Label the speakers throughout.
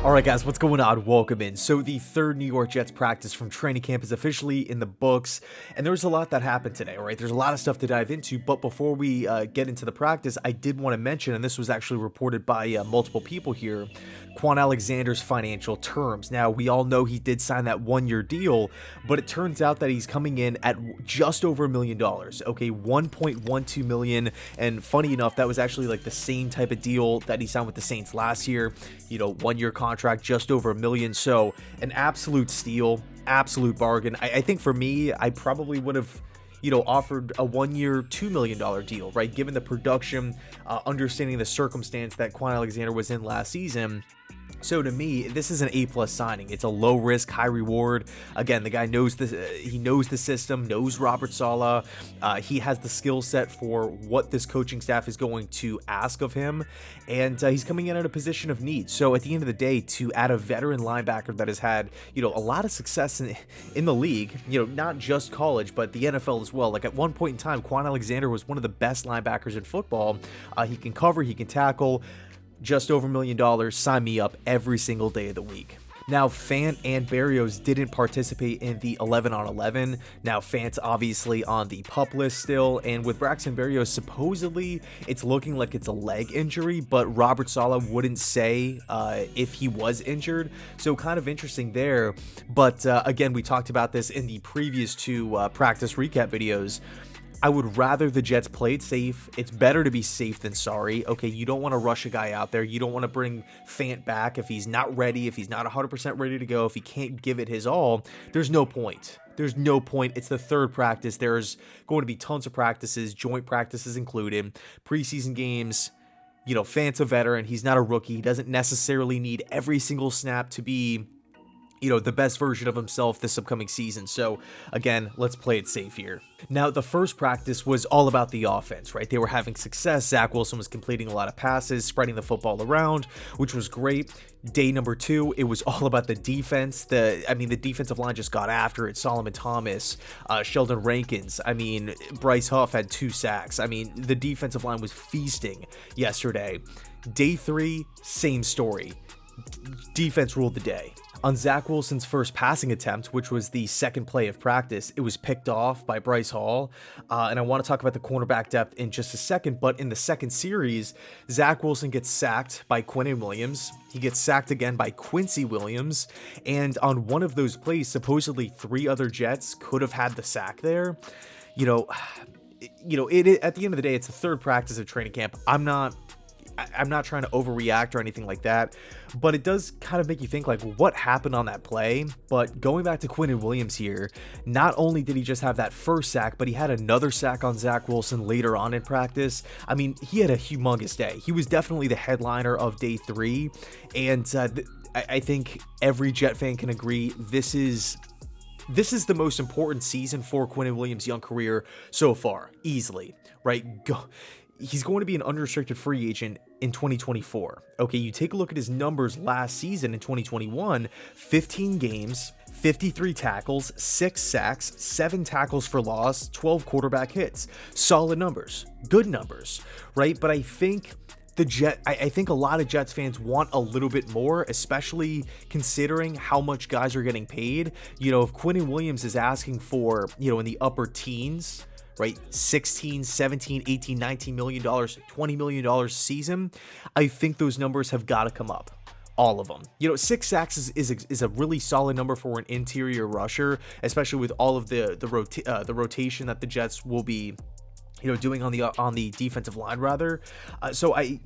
Speaker 1: Alright guys, what's going on? Welcome in. So the third New York Jets practice from training camp is officially in the books, and there's a lot that happened today, right? There's a lot of stuff to dive into, but before we get into the practice, I did want to mention, and this was actually reported by multiple people here, Quan Alexander's financial terms. Now, we all know he did sign that one-year deal, but it turns out that he's coming in at just over $1 million, okay? $1.12 million, and funny enough, that was actually like the same type of deal that he signed with the Saints last year, you know, one-year contract, just over $1 million, so an absolute steal, absolute bargain. I think for me, I probably would have, you know, offered a one-year, $2 million deal, right? Given the production, understanding the circumstance that Quan Alexander was in last season. So to me, this is an A+ signing. It's a low risk, high reward. Again, the guy knows he knows the system, knows Robert Saleh. He has the skill set for what this coaching staff is going to ask of him, and he's coming in at a position of need. So at the end of the day, to add a veteran linebacker that has had, you know, a lot of success in the league, you know, not just college, but the NFL as well. Like at one point in time, Quan Alexander was one of the best linebackers in football. He can cover, he can tackle. Just over $1 million, sign me up every single day of the week. Now, Fant and Berrios didn't participate in the 11-on-11. Now, Fant's obviously on the PUP list still, and with Braxton Berrios, supposedly it's looking like it's a leg injury, but Robert Saleh wouldn't say if he was injured, so kind of interesting there. But again, we talked about this in the previous two practice recap videos. I would rather the Jets play it safe. It's better to be safe than sorry. Okay, you don't want to rush a guy out there. You don't want to bring Fant back if he's not ready, if he's not 100% ready to go, if he can't give it his all. There's no point. There's no point. It's the third practice. There's going to be tons of practices, joint practices included, preseason games. You know, Fant's a veteran. He's not a rookie. He doesn't necessarily need every single snap to be, you know, the best version of himself this upcoming season. So again, let's play it safe here. Now, the first practice was all about the offense, right? They were having success. Zach Wilson was completing a lot of passes, spreading the football around, which was great. Day number two, it was all about the defense. The defensive line just got after it. Solomon Thomas, Sheldon Rankins. Bryce Huff had 2 sacks. The defensive line was feasting yesterday. Day three, same story. Defense ruled the day. On Zach Wilson's first passing attempt, which was the second play of practice, it was picked off by Bryce Hall, and I want to talk about the cornerback depth in just a second, but in the second series, Zach Wilson gets sacked by Quintin Williams, he gets sacked again by Quincy Williams, and on one of those plays, supposedly 3 other Jets could have had the sack there. At the end of the day, it's the third practice of training camp. I'm not trying to overreact or anything like that, but it does kind of make you think, like, what happened on that play? But going back to Quintin Williams here, not only did he just have that first sack, but he had another sack on Zach Wilson later on in practice. He had a humongous day. He was definitely the headliner of day 3, and I think every Jet fan can agree this is the most important season for Quintin Williams' young career so far, easily, right? He's going to be an unrestricted free agent in 2024. Okay, you take a look at his numbers last season in 2021, 15 games, 53 tackles, 6 sacks, 7 tackles for loss, 12 quarterback hits. Solid numbers, good numbers, right? But I think I think a lot of Jets fans want a little bit more, especially considering how much guys are getting paid. If Quintin Williams is asking for, in the upper teens, right, 16, 17, 18, 19 million dollars, $20 million a season, I think those numbers have got to come up. All of them. 6 sacks is a really solid number for an interior rusher, especially with all of the rotation that the Jets will be doing on the defensive line rather. So I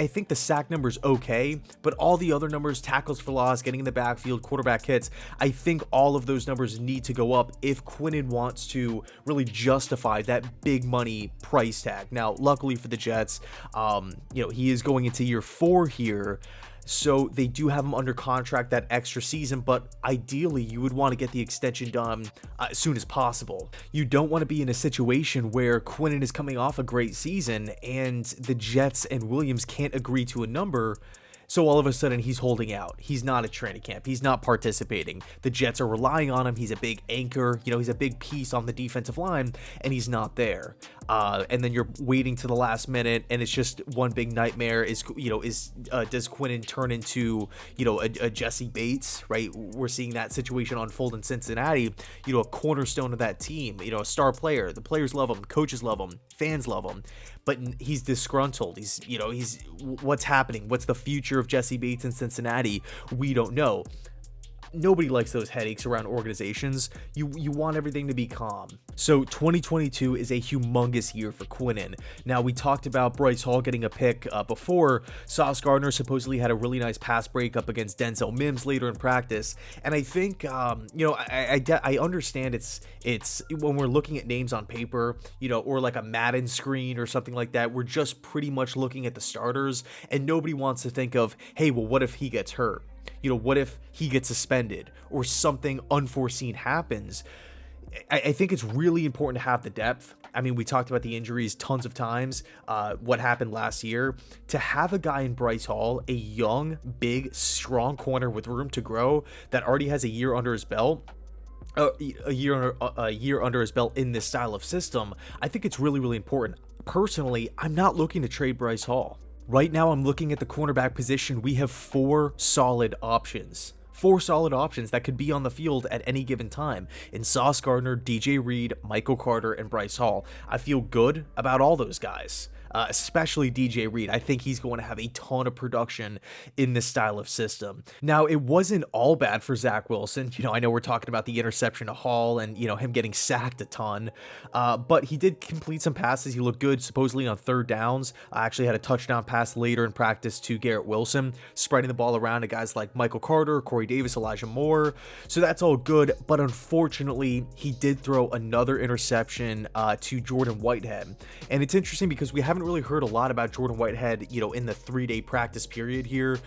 Speaker 1: think the sack number's okay, but all the other numbers, tackles for loss, getting in the backfield, quarterback hits, I think all of those numbers need to go up if Quintin wants to really justify that big money price tag. Now, luckily for the Jets, he is going into year 4 here, so they do have him under contract that extra season, but ideally you would want to get the extension done as soon as possible. You don't want to be in a situation where Quintin is coming off a great season and the Jets and Williams can't agree to a number, so all of a sudden he's holding out. He's not at training camp. He's not participating. The Jets are relying on him. He's a big anchor. He's a big piece on the defensive line, and he's not there. and then you're waiting to the last minute, and it's just one big nightmare. Does Quinnen turn into, a Jesse Bates, right? We're seeing that situation unfold in Cincinnati, a cornerstone of that team, a star player. The players love him, coaches love him, fans love him, but he's disgruntled. He's what's happening? What's the future of Jesse Bates in Cincinnati? We don't know. Nobody likes those headaches around organizations. You want everything to be calm. So 2022 is a humongous year for Quinnen. Now, we talked about Bryce Hall getting a pick before. Sauce Gardner supposedly had a really nice pass break up against Denzel Mims later in practice. And I think, I understand it's when we're looking at names on paper, or like a Madden screen or something like that, we're just pretty much looking at the starters, and nobody wants to think of, hey, well, what if he gets hurt? What if he gets suspended or something unforeseen happens? I think it's really important to have the depth. I mean, we talked about the injuries tons of times, what happened last year. To have a guy in Bryce Hall, a young, big, strong corner with room to grow that already has a year under his belt, a year under his belt in this style of system, I think it's really, really important. Personally, I'm not looking to trade Bryce Hall. Right now, I'm looking at the cornerback position. We have four solid options that could be on the field at any given time in Sauce Gardner, DJ Reed, Michael Carter, and Bryce Hall. I feel good about all those guys. Especially DJ Reed. I think he's going to have a ton of production in this style of system. Now, it wasn't all bad for Zach Wilson. I know we're talking about the interception to Hall and, him getting sacked a ton, but he did complete some passes. He looked good, supposedly on third downs. Actually had a touchdown pass later in practice to Garrett Wilson, spreading the ball around to guys like Michael Carter, Corey Davis, Elijah Moore. So that's all good, but unfortunately, he did throw another interception to Jordan Whitehead. And it's interesting because we haven't really heard a lot about Jordan Whitehead, in the 3-day practice period here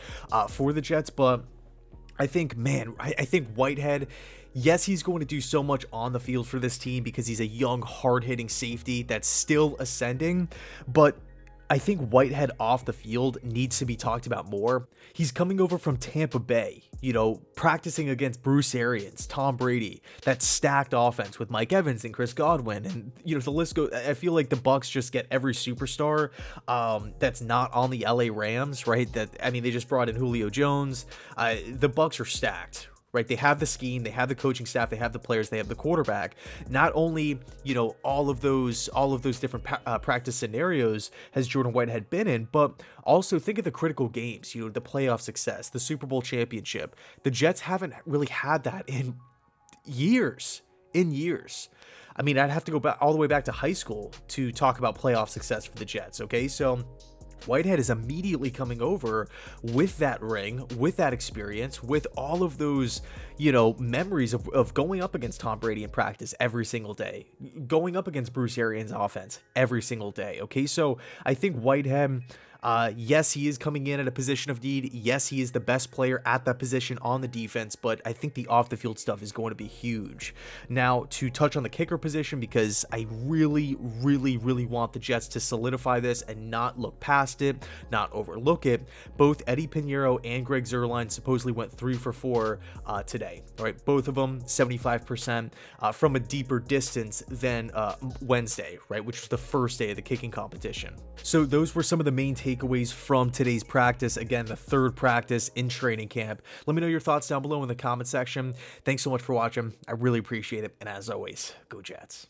Speaker 1: for the Jets, but I think Whitehead, yes, he's going to do so much on the field for this team because he's a young, hard-hitting safety that's still ascending, but I think Whitehead off the field needs to be talked about more. He's coming over from Tampa Bay, practicing against Bruce Arians, Tom Brady, that stacked offense with Mike Evans and Chris Godwin, and the list goes. I feel like the Bucs just get every superstar that's not on the LA Rams, right? They just brought in Julio Jones. The Bucs are stacked. Right, they have the scheme, they have the coaching staff, they have the players, they have the quarterback. Not only, all of those different practice scenarios has Jordan Whitehead been in, but also think of the critical games, the playoff success, the Super Bowl championship. The Jets haven't really had that in years. I mean, I'd have to go back all the way back to high school to talk about playoff success for the Jets. Okay, so Whitehead is immediately coming over with that ring, with that experience, with all of those, memories of going up against Tom Brady in practice every single day, going up against Bruce Arians' offense every single day. Okay, so I think Whitehead, yes, he is coming in at a position of need. Yes, he is the best player at that position on the defense, but I think the off the field stuff is going to be huge. Now, to touch on the kicker position, because I really, really, really want the Jets to solidify this and not look past it, not overlook it. Both Eddie Pinheiro and Greg Zuerlein supposedly went 3 for 4 today. All right, both of them 75% from a deeper distance than Wednesday, right, which was the first day of the kicking competition. So those were some of the main takeaways from today's practice. Again, the third practice in training camp. Let me know your thoughts down below in the comment section. Thanks so much for watching. I really appreciate it. And as always, go Jets.